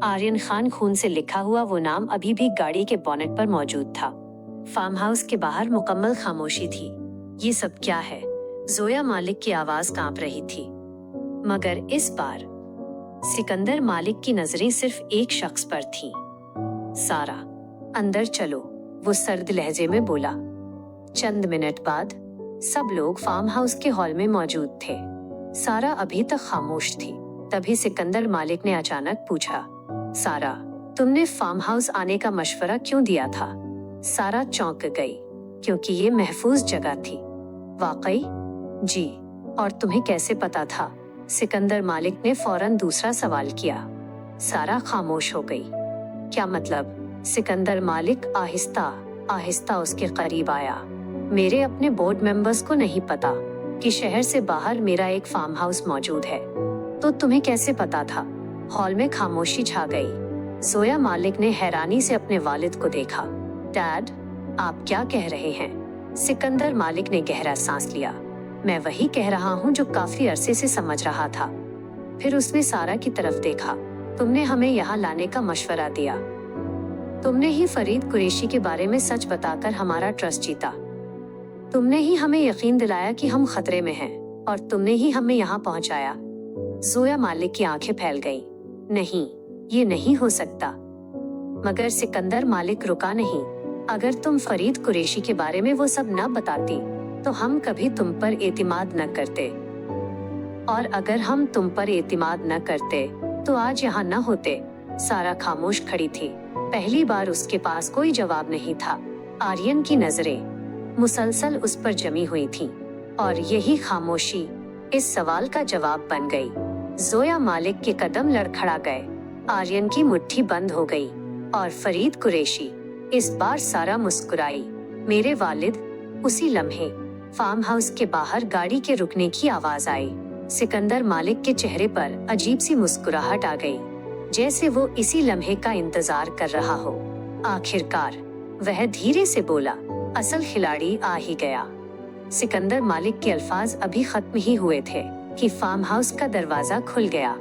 आर्यन खान खून से लिखा हुआ वो नाम अभी भी गाड़ी के बोनेट पर मौजूद था। फार्म हाउस के बाहर मुकम्मल खामोशी थी। ये सब क्या है? जोया मालिक की आवाज कांप रही थी। मगर इस बार सिकंदर मालिक की नजरें सिर्फ एक शख्स पर थीं। सारा, अंदर चलो, वो सर्द लहजे में बोला। चंद मिनट बाद सब लोग फार्म हाउस के हॉल में मौजूद थे। सारा अभी तक खामोश थी। तभी सिकंदर मालिक ने अचानक पूछा, सारा, तुमने फार्म हाउस आने का मशवरा क्यों दिया था? सारा चौंक गई, क्योंकि ये महफूज जगह थी। वाकई? जी। और तुम्हें कैसे पता था? सिकंदर मालिक ने फौरन दूसरा सवाल किया। सारा खामोश हो गई। क्या मतलब? सिकंदर मालिक आहिस्ता आहिस्ता उसके करीब आया। मेरे अपने बोर्ड मेंबर्स को नहीं पता कि शहर से बाहर मेरा एक फार्म हाउस मौजूद है। तो तुम्हें कैसे पता था? हॉल में खामोशी छा गई। जोया मालिक ने हैरानी से अपने वालिद को देखा। डैड, आप क्या कह रहे हैं? सिकंदर मालिक ने गहरा सांस लिया। मैं वही कह रहा हूँ जो काफी अरसे से समझ रहा था। फिर उसने सारा की तरफ देखा। तुमने हमें यहाँ लाने का मशवरा दिया। तुमने ही फरीद कुरैशी के बारे में सच बताकर हमारा ट्रस्ट जीता। तुमने ही हमें यकीन दिलाया कि हम खतरे में हैं, और तुमने ही हमें यहाँ पहुँचाया। जोया मालिक की आंखें फैल गईं। नहीं, ये नहीं हो सकता। मगर सिकंदर मालिक रुका नहीं। अगर तुम फरीद कुरैशी के बारे में वो सब न बताती तो हम कभी तुम पर एतिमाद न करते, और अगर हम तुम पर एतिमाद न करते तो आज यहाँ न होते। सारा खामोश खड़ी थी। पहली बार उसके पास कोई जवाब नहीं था। आर्यन की नजरें मुसलसल उस पर जमी हुई थीं, और यही खामोशी इस सवाल का जवाब बन गई। जोया मालिक के कदम लड़खड़ा गए। आर्यन की मुट्ठी बंद हो गई। और फरीद कुरैशी? इस बार सारा मुस्कुराई। मेरे वालिद। उसी लम्हे फार्म हाउस के बाहर गाड़ी के रुकने की आवाज आई। सिकंदर मालिक के चेहरे पर अजीब सी मुस्कुराहट आ गई, जैसे वो इसी लम्हे का इंतजार कर रहा हो। आखिरकार वह धीरे से बोला, असल खिलाड़ी आ ही गया। सिकंदर मालिक के अल्फाज अभी खत्म ही हुए थे कि फार्म हाउस का दरवाजा खुल गया।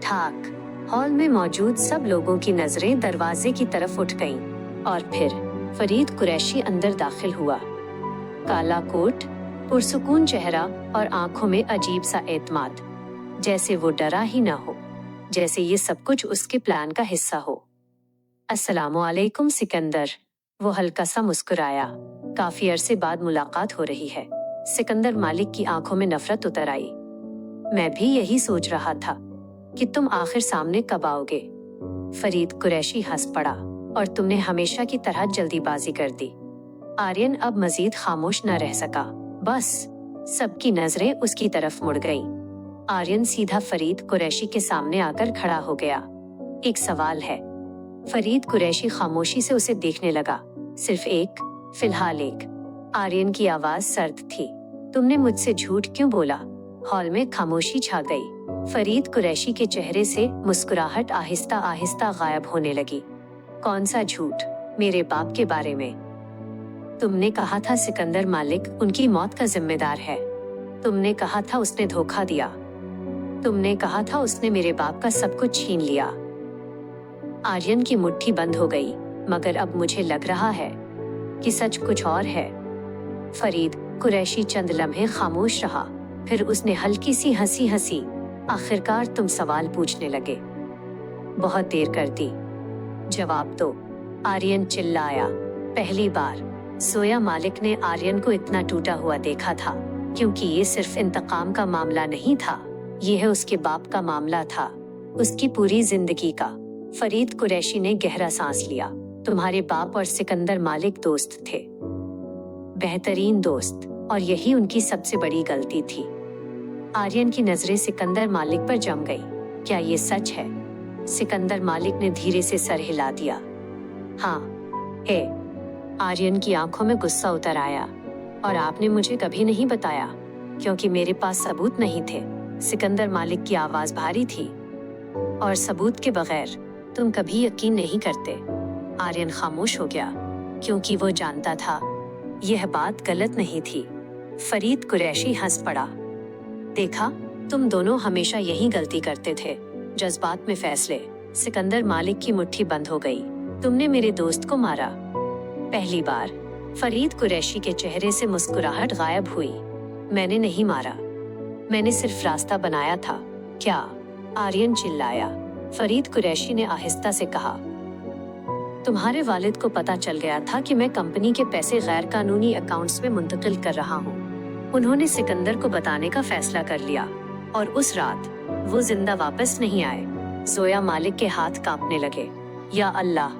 ठाक। हॉल में मौजूद सब लोगों की नजरें दरवाजे की तरफ उठ गईं, और फिर फरीद कुरैशी अंदर दाखिल हुआ। काला कोट, पुरसुकून चेहरा और आंखों में अजीब सा एतमाद, जैसे वो डरा ही ना हो, जैसे ये सब कुछ उसके प्लान का हिस्सा हो। अस्सलामु अलैकुम सिकंदर, वो हल्का सा मुस्कुराया। काफी अरसे बाद मुलाकात हो रही है। सिकंदर मालिक की आंखों में नफरत उतर आई। मैं भी यही सोच रहा था कि तुम आखिर सामने कब आओगे। फरीद कुरैशी हंस पड़ा, और तुमने हमेशा की तरह जल्दीबाजी कर दी। आर्यन अब मजीद खामोश न रह सका। बस सबकी नजरें उसकी तरफ मुड़ गईं। आर्यन सीधा फरीद कुरैशी के सामने आकर खड़ा हो गया। एक सवाल है। फरीद कुरैशी खामोशी से उसे देखने लगा। सिर्फ एक, फिलहाल एक। आर्यन की आवाज सर्द थी। तुमने मुझसे झूठ क्यों बोला? हॉल में खामोशी छा गई। फरीद कुरैशी के चेहरे से मुस्कुराहट आहिस्ता आहिस्ता गायब होने लगी। कौन सा झूठ? मेरे बाप के बारे में। तुमने कहा था सिकंदर मालिक उनकी मौत का जिम्मेदार है। तुमने कहा था उसने धोखा दिया। तुमने कहा था उसने मेरे बाप का सब कुछ छीन लिया। आर्यन की मुट्ठी बंद हो गई, मगर अब मुझे लग रहा है कि सच कुछ और है। फरीद कुरैशी चंद लम्हे खामोश रहा, फिर उसने हल्की सी हंसी हंसी। आखिरकार तुम सवाल पूछने लगे। बहुत देर कर दी, जवाब दो। आर्यन चिल्लाया। पहली बार जोया मालिक ने आर्यन को इतना टूटा हुआ देखा था, क्योंकि ये सिर्फ इंतकाम का मामला नहीं था, ये है उसके बाप का मामला था, उसकी पूरी जिंदगी का। फरीद कुरैशी ने गहरा सांस लिया। तुम्हारे बाप और सिकंदर मालिक दोस्त थे, बेहतरीन दोस्त, और यही उनकी सबसे बड़ी गलती थी। आर्यन की नजरें सिकंदर मालिक पर जम गई। क्या ये सच है? सिकंदर मालिक ने धीरे से सर हिला दिया। हाँ है। आर्यन की आंखों में गुस्सा उतर आया। और आपने मुझे कभी नहीं बताया, क्योंकि मेरे पास सबूत नहीं थे। सिकंदर मालिक की आवाज भारी थी। और सबूत के बगैर तुम कभी यकीन नहीं करते। आर्यन खामोश हो गया, क्योंकि वो जानता था यह बात गलत नहीं थी। फरीद कुरैशी हंस पड़ा। देखा, तुम दोनों हमेशा यही गलती करते थे, जज्बात में फैसले। सिकंदर मालिक की मुट्ठी बंद हो गई। तुमने मेरे दोस्त को मारा? पहली बार फरीद कुरैशी के चेहरे से मुस्कुराहट गायब हुई। मैंने नहीं मारा, मैंने सिर्फ रास्ता बनाया था। क्या? आर्यन चिल्लाया। फरीद कुरैशी ने आहिस्ता से कहा, तुम्हारे वालिद को पता चल गया था कि मैं कंपनी के पैसे गैर कानूनी अकाउंट्स में मुंतकिल कर रहा हूँ। उन्होंने सिकंदर को बताने का फैसला कर लिया और उस रात वो जिंदा वापस नहीं आए। जोया मालिक के हाथ कांपने लगे। या अल्लाह!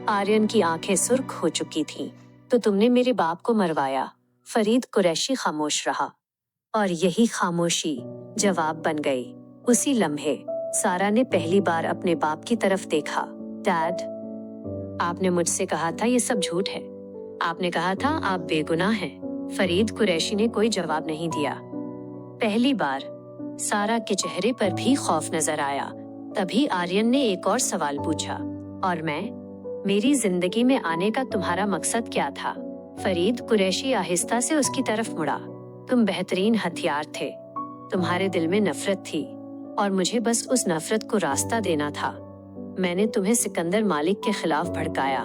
आर्यन की आंखें सुर्ख हो चुकी थीं। तो तुमने मेरे बाप को मरवाया? फरीद कुरैशी खामोश रहा और यही खामोशी जवाब बन गई। उसी लम्हे सारा ने पहली बार अपने बाप की तरफ देखा। डैड, आपने मुझसे कहा था ये सब झूठ है। आपने कहा था आप बेगुनाह हैं। फरीद कुरैशी ने कोई जवाब नहीं दिया। पहली बार सारा के चेहरे पर भी खौफ नजर आया। तभी आर्यन ने एक और सवाल पूछा, और मेरी जिंदगी में आने का तुम्हारा मकसद क्या था? फरीद कुरैशी आहिस्ता से उसकी तरफ मुड़ा। तुम बेहतरीन हथियार थे। तुम्हारे दिल में नफरत थी और मुझे बस उस नफरत को रास्ता देना था। मैंने तुम्हें सिकंदर मालिक के खिलाफ भड़काया।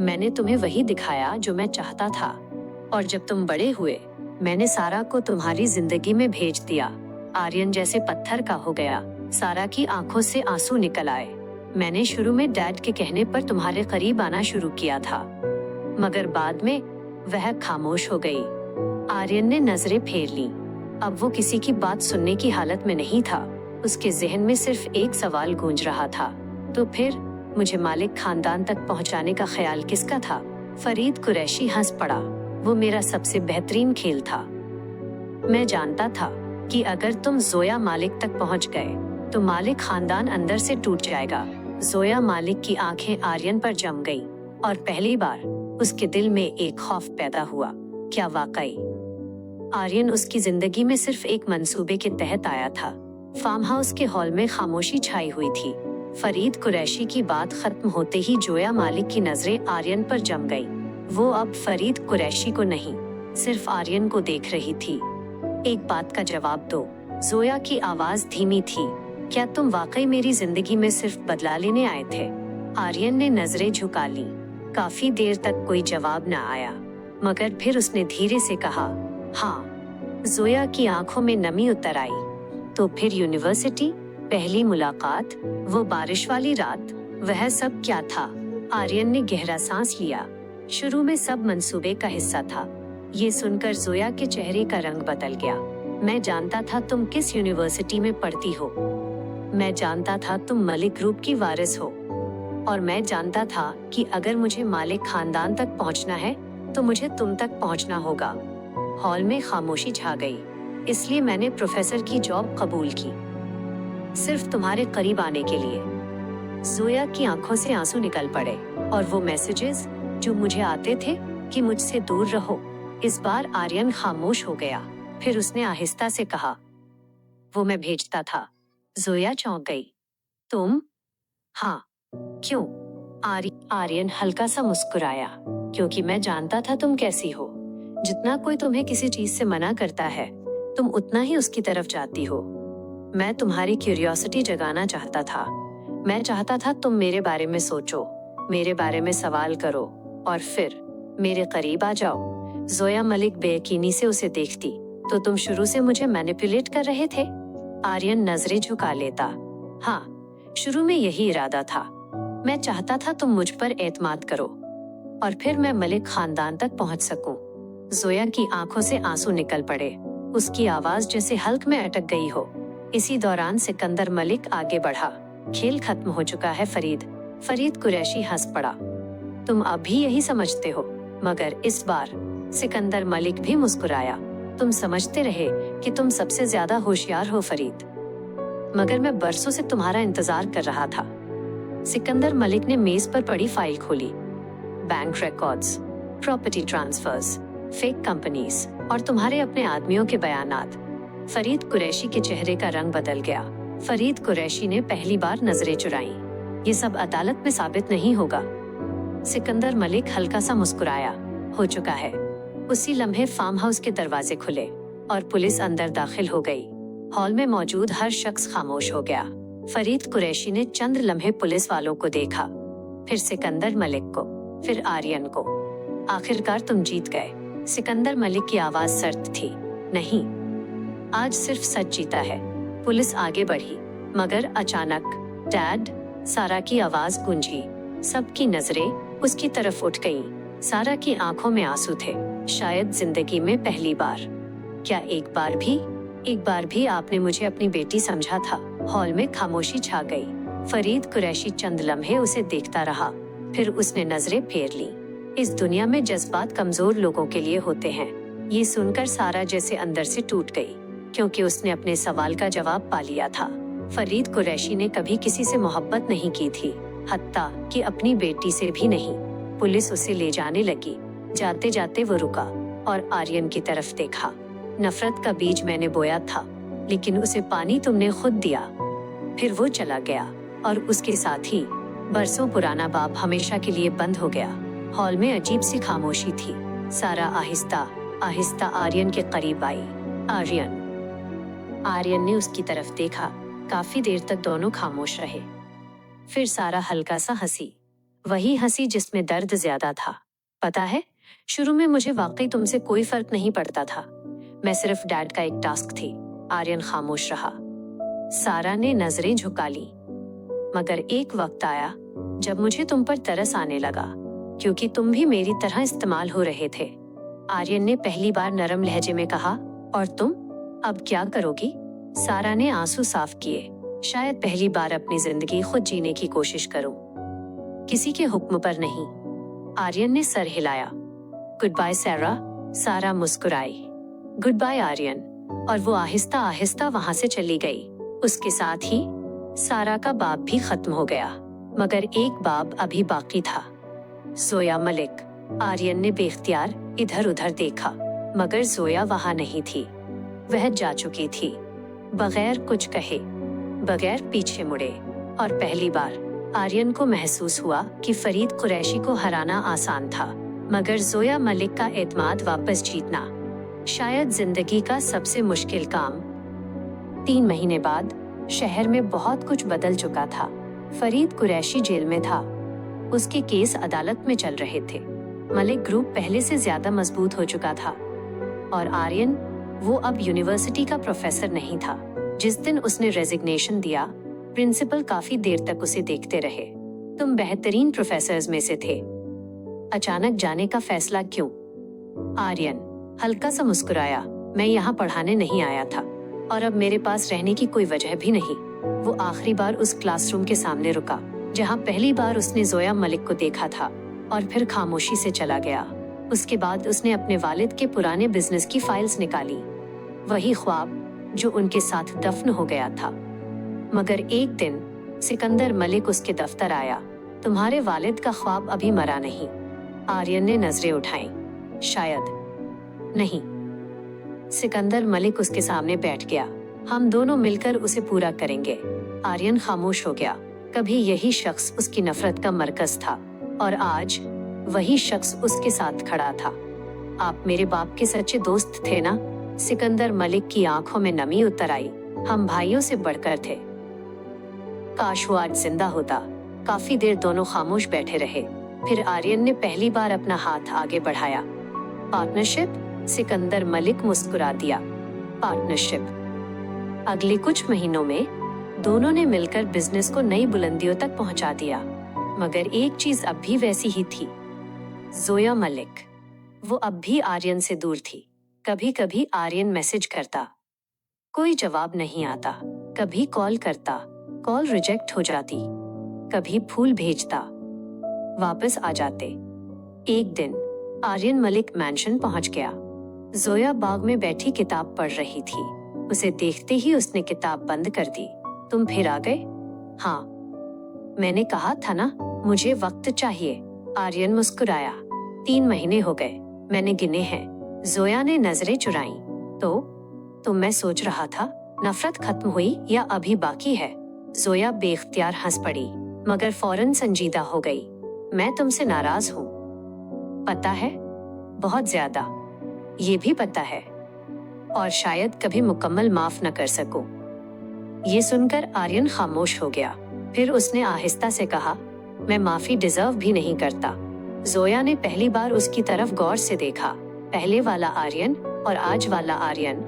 मैंने तुम्हें वही दिखाया जो मैं चाहता था। और जब तुम बड़े हुए, मैंने सारा को तुम्हारी जिंदगी में भेज दिया। आर्यन जैसे पत्थर का हो गया। सारा की आंखों से आंसू निकल आए। मैंने शुरू में डैड के कहने पर तुम्हारे करीब आना शुरू किया था, मगर बाद में वह खामोश हो गई। आर्यन ने नजरें फेर लीं। अब वो किसी की बात सुनने की हालत में नहीं था। उसके जहन में सिर्फ एक सवाल गूंज रहा था, तो फिर मुझे मालिक खानदान तक पहुंचाने का ख्याल किसका था? फरीद कुरैशी हंस पड़ा। वो मेरा सबसे बेहतरीन खेल था। मैं जानता था कि अगर तुम जोया मालिक तक पहुंच गए तो मालिक खानदान अंदर से टूट जाएगा। जोया मालिक की आंखें आर्यन पर जम गईं और पहली बार उसके दिल में एक खौफ पैदा हुआ। क्या वाकई आर्यन उसकी जिंदगी में सिर्फ एक मंसूबे के तहत आया था? फार्म हाउस के हॉल में खामोशी छाई हुई थी। फरीद कुरैशी की बात खत्म होते ही जोया मालिक की नजरें आर्यन पर जम गई। वो अब फरीद कुरैशी को नहीं, सिर्फ आर्यन को देख रही थी। एक बात का जवाब दो। जोया की आवाज धीमी थी। क्या तुम वाकई मेरी जिंदगी में सिर्फ बदला लेने आए थे? आर्यन ने नजरें झुका ली। काफी देर तक कोई जवाब न आया, मगर फिर उसने धीरे से कहा, हाँ। जोया की आंखों में नमी उतर आई। तो फिर यूनिवर्सिटी, पहली मुलाकात, वो बारिश वाली रात, वह सब क्या था? आर्यन ने गहरा सांस लिया। शुरू में सब मंसूबे का हिस्सा था। ये सुनकर जोया के चेहरे का रंग बदल गया। मैं जानता था तुम किस यूनिवर्सिटी में पढ़ती हो। मैं जानता था तुम मलिक ग्रुप की वारिस हो। और मैं जानता था कि अगर मुझे मालिक खानदान तक पहुंचना है तो मुझे तुम तक पहुंचना होगा। हॉल में खामोशी छा गई। इसलिए मैंने प्रोफेसर की जॉब कबूल की, सिर्फ तुम्हारे करीब आने के लिए। जोया की आंखों से आंसू निकल पड़े। और वो मैसेजेस जो मुझे आते थे कि मुझसे दूर रहो। इस बार आर्यन खामोश हो गया। फिर उसने आहिस्ता से कहा, वो मैं भेजता था। जोया चौंक गई। तुम? हाँ। क्यों? आर्यन हल्का सा मुस्कुराया। क्योंकि मैं जानता था तुम कैसी हो। जितना कोई तुम्हें किसी चीज से मना करता है, तुम उतना ही उसकी तरफ जाती हो। मैं तुम्हारी क्यूरियोसिटी जगाना चाहता था। मैं चाहता था तुम मेरे बारे में सोचो, मेरे बारे में सवाल करो और फिर मेरे करीब आ जाओ। जोया मलिक बेयकीनी से उसे देखती। तो तुम शुरू से मुझे मैनिपुलेट कर रहे थे? आर्यन नजरें झुका लेता। हाँ, शुरू में यही इरादा था। मैं चाहता था तुम मुझ पर एतमाद करो और फिर मैं मलिक खानदान तक पहुंच सकूं। जोया की आंखों से आंसू निकल पड़े। उसकी आवाज जैसे हल्क में अटक गई हो। इसी दौरान सिकंदर मलिक आगे बढ़ा। खेल खत्म हो चुका है फरीद कुरैशी हंस पड़ा। तुम अब भी यही समझते हो? मगर इस बार सिकंदर मलिक भी मुस्कुराया। तुम समझते रहे कि तुम सबसे ज्यादा होशियार हो फरीद, मगर मैं बरसों से तुम्हारा इंतजार कर रहा था। सिकंदर मलिक ने मेज पर पड़ी फाइल खोली। Bank records, property transfers, fake companies और तुम्हारे अपने आदमियों के बयानात। फरीद कुरैशी के चेहरे का रंग बदल गया। फरीद कुरैशी ने पहली बार नजरें चुराईं। ये सब अदालत में साबित नहीं होगा। सिकंदर मलिक हल्का सा मुस्कुराया। हो चुका है। उसी लम्हे फार्म हाउस के दरवाजे खुले और पुलिस अंदर दाखिल हो गई। हॉल में मौजूद हर शख्स खामोश हो गया। फरीद कुरैशी ने चंद लम्हे पुलिस वालों को देखा, फिर सिकंदर मलिक को, फिर आर्यन को। आखिरकार तुम जीत गए। सिकंदर मलिक की आवाज सख्त थी। नहीं, आज सिर्फ सच जीता है। पुलिस आगे बढ़ी, मगर अचानक डैड, सारा की आवाज गूंजी। सबकी नजरें उसकी तरफ उठ गईं। सारा की आंखों में आंसू थे, शायद जिंदगी में पहली बार। क्या एक बार भी आपने मुझे अपनी बेटी समझा था? हॉल में खामोशी छा गई। फरीद कुरैशी चंद लम्हे उसे देखता रहा, फिर उसने नजरें फेर ली। इस दुनिया में जज्बात कमजोर लोगों के लिए होते हैं। ये सुनकर सारा जैसे अंदर से टूट गई, क्योंकि उसने अपने सवाल का जवाब पा लिया था। फरीद कुरैशी ने कभी किसी से मोहब्बत नहीं की थी, हत्ता कि अपनी बेटी से भी नहीं। पुलिस उसे ले जाने लगी। जाते जाते वो रुका और आर्यन की तरफ देखा। नफरत का बीज मैंने बोया था, लेकिन उसे पानी तुमने खुद दिया। फिर वो चला गया और उसके साथ ही बरसों पुराना बाब हमेशा के लिए बंद हो गया। हॉल में अजीब सी खामोशी थी। सारा आहिस्ता आहिस्ता आर्यन के करीब आई। आर्यन ने उसकी तरफ देखा। काफी देर तक दोनों खामोश रहे। फिर सारा हल्का सा हंसी, वही हंसी जिसमें दर्द ज्यादा था। पता है, शुरू में मुझे वाकई तुमसे कोई फर्क नहीं पड़ता था। मैं सिर्फ डैड का एक टास्क थी। आर्यन खामोश रहा। सारा ने नजरें झुका ली। मगर एक वक्त आया जब मुझे तुम पर तरस आने लगा, क्योंकि तुम भी मेरी तरह इस्तेमाल हो रहे थे। आर्यन ने पहली बार नरम लहजे में कहा, और तुम अब क्या करोगी? सारा ने आंसू साफ किए। शायद पहली बार अपनी जिंदगी खुद जीने की कोशिश करूं, किसी के हुक्म पर नहीं। आर्यन ने सर हिलाया। Good bye Sara. सारा मुस्कुराई। Goodbye Aryan. और वो आहिस्ता आहिस्ता वहां से चली गई। उसके साथ ही सारा का बाप भी खत्म हो गया, मगर एक बाप अभी बाकी था। जोया मलिक। आर्यन ने बेख्तियार इधर उधर देखा, मगर जोया वहां नहीं थी। वह जा चुकी थी, बगैर कुछ कहे, बगैर पीछे मुड़े। और पहली बार आर्यन को महसूस हुआ कि फरीद कुरैशी को हराना आसान था, मगर जोया मलिक का एतमाद वापस जीतना शायद जिंदगी का सबसे मुश्किल काम। 3 महीने बाद शहर में बहुत कुछ बदल चुका था। फरीद कुरैशी जेल में था। उसके केस अदालत में चल रहे थे। मलिक ग्रुप पहले से ज्यादा मजबूत हो चुका था। और आर्यन, वो अब यूनिवर्सिटी का प्रोफेसर नहीं था। जिस दिन उसने रेजिग्नेशन दिया, प्रिंसिपल काफी देर तक उसे देखते रहे। तुम बेहतरीन प्रोफेसर्स में से थे, अचानक जाने का फैसला क्यों? आर्यन हल्का सा मुस्कुराया। मैं यहाँ पढ़ाने नहीं आया था, और अब मेरे पास रहने की कोई वजह भी नहीं। वो आखिरी बार उस क्लासरूम के सामने रुका, जहाँ पहली बार उसने जोया मलिक को देखा था, और फिर खामोशी से चला गया। उसके बाद उसने अपने वालिद के पुराने बिजनेस की फाइल्स निकाली, वही ख्वाब जो उनके साथ दफन हो गया था। मगर एक दिन सिकंदर मलिक उसके दफ्तर आया। तुम्हारे वालिद का ख्वाब अभी मरा नहीं। आर्यन ने नजरें उठाईं। शायद नहीं। सिकंदर मलिक उसके सामने बैठ गया। हम दोनों मिलकर उसे पूरा करेंगे। आर्यन खामोश हो गया। कभी यही शख्स उसकी नफरत का मरकज था, और आज वही शख्स उसके साथ खड़ा था। आप मेरे बाप के सच्चे दोस्त थे ना? सिकंदर मलिक की आंखों में नमी उतर आई। हम भाइयों से बढ़कर थे। काश वो आज जिंदा होता। काफी देर दोनों खामोश बैठे रहे। फिर आर्यन ने पहली बार अपना हाथ आगे बढ़ाया। पार्टनरशिप? सिकंदर मलिक मुस्कुरा दिया। पार्टनरशिप। अगले कुछ महीनों में दोनों ने मिलकर बिजनेस को नई बुलंदियों तक पहुंचा दिया। मगर एक चीज अब भी वैसी ही थी, जोया मलिक। वो अब भी आर्यन से दूर थी। कभी कभी आर्यन मैसेज करता, कोई जवाब नहीं आता। कभी कॉल करता, कॉल रिजेक्ट हो जाती। कभी फूल भेजता, वापस आ जाते। एक दिन आर्यन मलिक मैंशन पहुंच गया। जोया बाग में बैठी किताब पढ़ रही थी। उसे देखते ही उसने किताब बंद कर दी। तुम फिर आ गए? हाँ, मैंने कहा था ना, मुझे वक्त चाहिए। आर्यन मुस्कुराया। 3 महीने हो गए, मैंने गिने हैं। जोया ने नजरें चुराई। तो मैं सोच रहा था, नफरत खत्म हुई या अभी बाकी है? जोया बेख्तियार हंस पड़ी, मगर फौरन संजीदा हो गई। मैं तुमसे नाराज हूँ। पता है, बहुत ज्यादा। ये भी पता है, और शायद कभी मुकम्मल माफ न कर सकूं। ये सुनकर आर्यन खामोश हो गया। फिर उसने आहिस्ता से कहा, मैं माफी डिजर्व भी नहीं करता। जोया ने पहली बार उसकी तरफ गौर से देखा। पहले वाला आर्यन और आज वाला आर्यन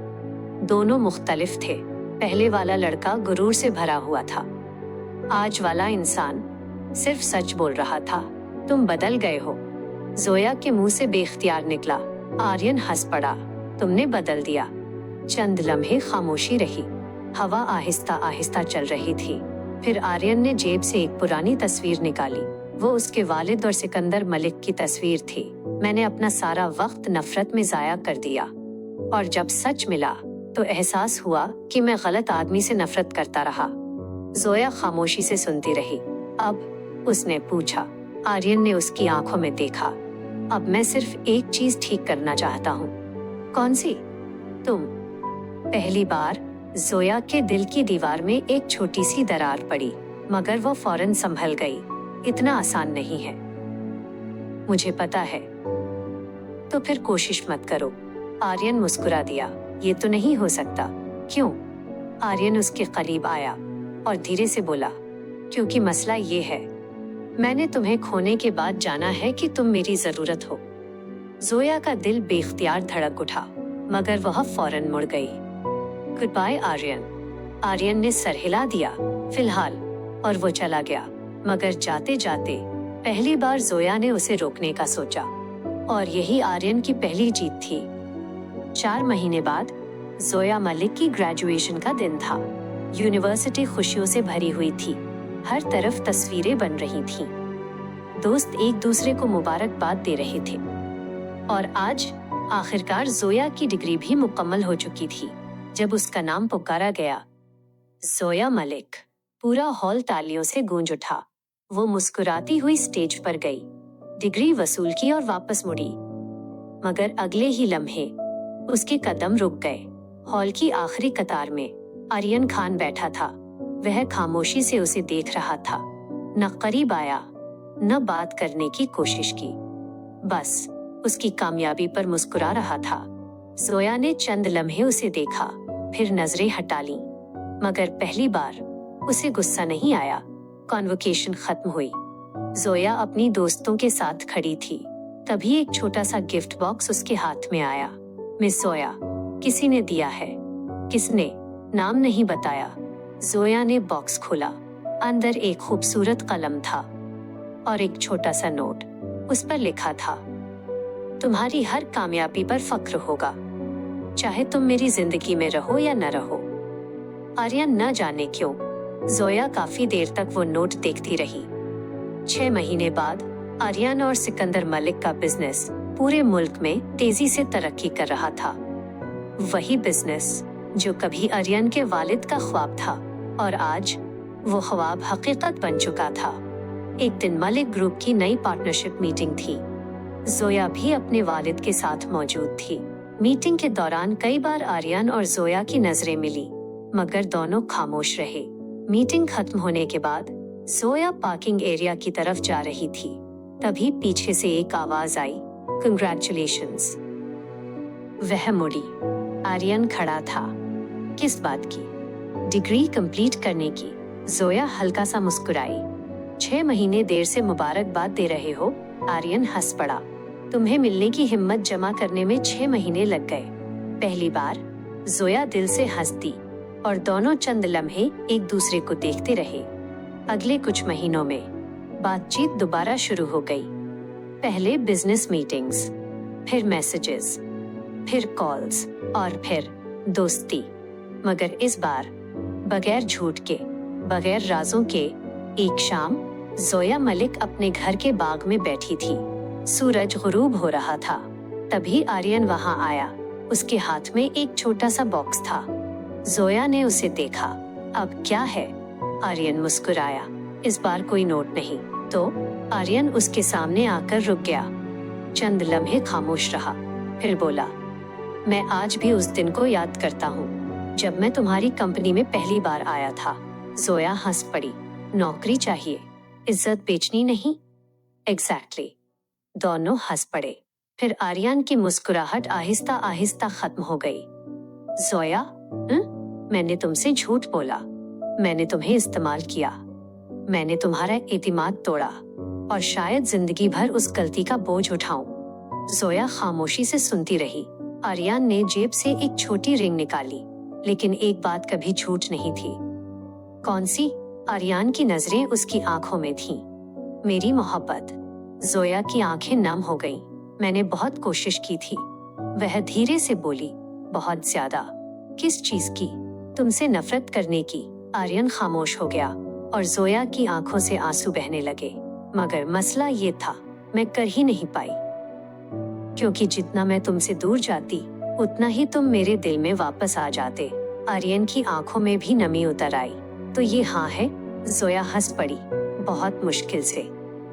दोनों मुख्तलिफ थे। पहले वाला लड़का गुरूर से भरा हुआ था, आज वाला इंसान सिर्फ सच बोल रहा था। तुम बदल गए हो, जोया के मुंह से बेख्तियार निकला। आर्यन हंस पड़ा, तुमने बदल दिया। चंद लम्हे खामोशी रही। हवा आहिस्ता आहिस्ता चल रही थी। फिर आर्यन ने जेब से एक पुरानी तस्वीर निकाली। वो उसके वालिद और सिकंदर मलिक की तस्वीर थी। मैंने अपना सारा वक्त नफरत में जाया कर दिया, और जब सच मिला तो एहसास हुआ कि मैं गलत आदमी से नफरत करता रहा। जोया खामोशी से सुनती रही। अब उसने पूछा। आर्यन ने उसकी आंखों में देखा। अब मैं सिर्फ एक चीज ठीक करना चाहता हूँ। कौन सी? तुम। पहली बार जोया के दिल की दीवार में एक छोटी सी दरार पड़ी, मगर वो फौरन संभल गई। इतना आसान नहीं है, मुझे पता है। तो फिर कोशिश मत करो। आर्यन मुस्कुरा दिया। ये तो नहीं हो सकता। क्यों? आर्यन उसके करीब आया और धीरे से बोला, क्योंकि मसला ये है, मैंने तुम्हें खोने के बाद जाना है कि तुम मेरी जरूरत हो। जोया का दिल बेख्तियार धड़क उठा, मगर वह फौरन मुड़ गई। Good bye Aryan. आर्यन ने सर हिला दिया, फिलहाल, और वो चला गया। मगर जाते जाते पहली बार जोया ने उसे रोकने का सोचा, और यही आर्यन की पहली जीत थी। 4 महीने बाद जोया मलिक की ग्रेजुएशन का दिन था। यूनिवर्सिटी खुशियों से भरी हुई थी। हर तरफ तस्वीरें बन रही थीं। दोस्त एक दूसरे को मुबारकबाद दे रहे थे। और आज आखिरकार जोया की डिग्री भी मुकम्मल हो चुकी थी। जब उसका नाम पुकारा गया, जोया मलिक, पूरा हॉल तालियों से गूंज उठा। वो मुस्कुराती हुई स्टेज पर गई, डिग्री वसूल की और वापस मुड़ी। मगर अगले ही लम्हे उसके कदम रुक गए। हॉल की आखिरी कतार में आर्यन खान बैठा था। वह खामोशी से उसे देख रहा था, न करीब आया, न बात करने की कोशिश की, बस उसकी कामयाबी पर मुस्कुरा रहा था। जोया ने चंद लम्हे उसे देखा, फिर नजरें हटा लीं, मगर पहली बार उसे गुस्सा नहीं आया। कॉन्वोकेशन खत्म हुई। जोया अपनी दोस्तों के साथ खड़ी थी। तभी एक छोटा सा गिफ्ट बॉक्स उसके हाथ में आया। मिस जोया, किसी ने दिया है। किसने? नाम नहीं बताया। जोया ने बॉक्स खोला। अंदर एक खूबसूरत कलम था और एक छोटा सा नोट। उस पर लिखा था, तुम्हारी हर कामयाबी पर फख्र होगा, चाहे तुम मेरी जिंदगी में रहो या न रहो। आर्यन न जाने क्यों जोया काफी देर तक वो नोट देखती रही। 6 महीने बाद आर्यन और सिकंदर मलिक का बिजनेस पूरे मुल्क में तेजी से तरक्की कर रहा था। वही बिजनेस जो कभी आर्यन के वालिद का ख्वाब था, और आज वो ख्वाब हकीकत बन चुका था। एक दिन मलिक ग्रुप की नई पार्टनरशिप मीटिंग थी। जोया भी अपने वालिद के साथ मौजूद थी। मीटिंग के दौरान कई बार आर्यन और जोया की नजरें मिली, मगर दोनों खामोश रहे। मीटिंग खत्म होने के बाद जोया पार्किंग एरिया की तरफ जा रही थी। तभी पीछे से एक आवाज आई, कंग्रेचुलेशंस। वह मुड़ी। आर्यन खड़ा था। किस बात की? डिग्री कंप्लीट करने की। जोया हल्का सा मुस्कुराई। 6 महीने देर से मुबारकबाद दे रहे हो? आर्यन हंस पड़ा। तुम्हें मिलने की हिम्मत जमा करने में 6 महीने लग गए। पहली बार जोया दिल से हंस दी, और दोनों चंद लम्हे एक दूसरे को देखते रहे। अगले कुछ महीनों में बातचीत दोबारा शुरू हो गई। पहले बिजनेस मीटिंग्स, फिर मैसेजेस, फिर कॉल्स, और फिर दोस्ती। मगर इस बार बगैर झूठ के, बगैर राजों के। एक शाम जोया मलिक अपने घर के बाग में बैठी थी। सूरज गुरूब हो रहा था। तभी आर्यन वहां आया। उसके हाथ में एक छोटा सा बॉक्स था। जोया ने उसे देखा। अब क्या है? आर्यन मुस्कुराया। इस बार कोई नोट नहीं। तो आर्यन उसके सामने आकर रुक गया। चंद लम्हे खामोश रहा, फिर बोला, मैं आज भी उस दिन को याद करता हूँ जब मैं तुम्हारी कंपनी में पहली बार आया था। जोया हंस पड़ी। नौकरी चाहिए, इज्जत बेचनी नहीं। एग्जैक्टली। दोनों हंस पड़े। फिर आर्यन की मुस्कुराहट आहिस्ता आहिस्ता खत्म हो गई। जोया, मैंने तुमसे झूठ बोला। मैंने तुम्हें इस्तेमाल किया, मैंने तुम्हारा एतिमाद तोड़ा और शायद जिंदगी भर उस गलती का बोझ उठाऊं। जोया खामोशी से सुनती रही। आर्यन ने जेब से एक छोटी रिंग निकाली, लेकिन एक बात कभी झूठ नहीं थी। कौन सी? आर्यन की नजरें उसकी आंखों में थीं। मेरी मोहब्बत। जोया की आंखें नम हो गईं। मैंने बहुत कोशिश की थी, वह धीरे से बोली। बहुत ज्यादा। किस चीज की? तुमसे नफरत करने की। आर्यन खामोश हो गया और जोया की आंखों से आंसू बहने लगे। मगर मसला ये था, मैं कर ही नहीं पाई, क्योंकि जितना मैं तुमसे दूर जाती उतना ही तुम मेरे दिल में वापस आ जाते। आर्यन की आंखों में भी नमी उतर आई। तो ये हाँ है? जोया हंस पड़ी, बहुत मुश्किल से,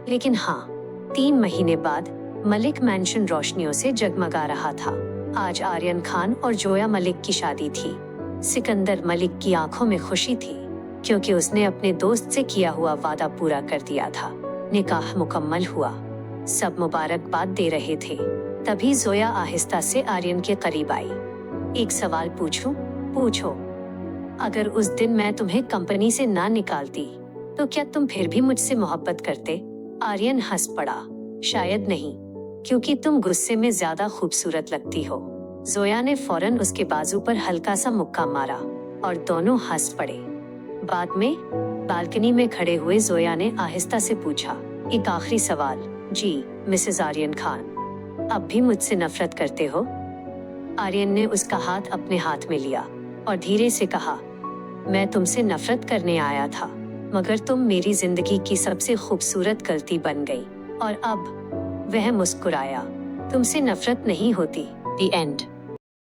लेकिन हाँ। 3 महीने बाद मलिक मैंशन रोशनियों से जगमगा रहा था। आज आर्यन खान और जोया मलिक की शादी थी। सिकंदर मलिक की आंखों में खुशी थी, क्योंकि उसने अपने दोस्त से किया हुआ वादा पूरा कर दिया था। निकाह मुकम्मल हुआ, सब मुबारकबाद दे रहे थे। तभी जोया आहिस्ता से आर्यन के करीब आई। एक सवाल पूछूं? पूछो। अगर उस दिन मैं तुम्हें कंपनी से ना निकालती, तो क्या तुम फिर भी मुझसे मोहब्बत करते? आर्यन हंस पड़ा। शायद नहीं, क्योंकि तुम गुस्से में ज्यादा खूबसूरत लगती हो। जोया ने फौरन उसके बाजू पर हल्का सा मुक्का मारा और दोनों हंस पड़े। बाद में बालकनी में खड़े हुए जोया ने आहिस्ता से पूछा, एक आखिरी सवाल। जी मिसेस आर्यन खान, अब भी मुझसे नफरत करते हो? आर्यन ने उसका हाथ अपने हाथ में लिया और धीरे से कहा, मैं तुमसे नफरत करने आया था, मगर तुम मेरी जिंदगी की सबसे खूबसूरत गलती बन गई। और अब वह मुस्कुराया। तुमसे नफरत नहीं होती। The end.